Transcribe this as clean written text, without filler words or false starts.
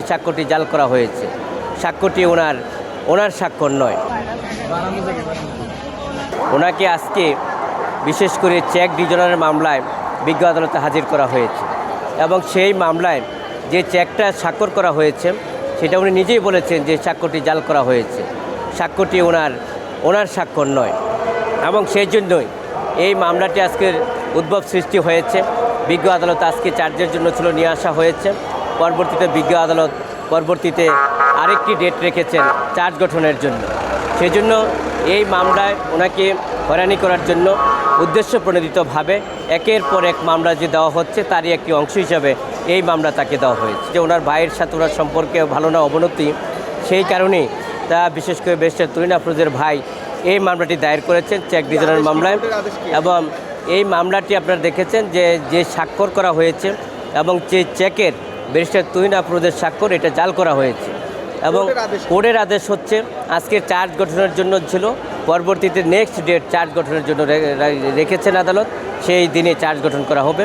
স্বাক্ষরটি জাল করা হয়েছে। স্বাক্ষরটি ওনার স্বাক্ষর নয়। ওনাকে আজকে বিশেষ করে চেক ডিভিশনের মামলায় বিজ্ঞ আদালতে হাজির করা হয়েছে এবং সেই মামলায় যে চেকটা স্বাক্ষর করা হয়েছে সেটা উনি নিজেই বলেছেন যে স্বাক্ষরটি জাল করা হয়েছে। স্বাক্ষরটি ওনার স্বাক্ষর নয় এবং সেই জন্যই এই মামলাটি আজকের উদ্ভব সৃষ্টি হয়েছে। বিজ্ঞ আদালত আজকে চার্জের জন্য ছিল নিয়ে আসা হয়েছে। পরবর্তীতে বিজ্ঞ আদালত আরেকটি ডেট রেখেছেন চার্জ গঠনের জন্য। সেজন্য এই মামলায় ওনাকে হয়রানি করার জন্য উদ্দেশ্য প্রণোদিতভাবে একের পর এক মামলা যে দেওয়া হচ্ছে তারই একটি অংশ হিসাবে এই মামলা তাকে দেওয়া হয়েছে। যে ওনার ভাইয়ের সাথে ওনার সম্পর্কে ভালো না অবনতি, সেই কারণেই তা বিশেষ করে ব্যারিস্টার তুহিন আফরোজের ভাই এই মামলাটি দায়ের করেছেন চেক ডিভিশনের মামলায়। এবং এই মামলাটি আপনারা দেখেছেন যে স্বাক্ষর করা হয়েছে এবং যে চেকের ব্যারিস্টার তুহিন আফরোজের স্বাক্ষর, এটা জাল করা হয়েছে এবং কোর্টের আদেশ হচ্ছে আজকের চার্জ গঠনের জন্য ছিল, পরবর্তীতে নেক্সট ডেট চার্জ গঠনের জন্য রেখেছেন আদালত, সেই দিনে চার্জ গঠন করা হবে।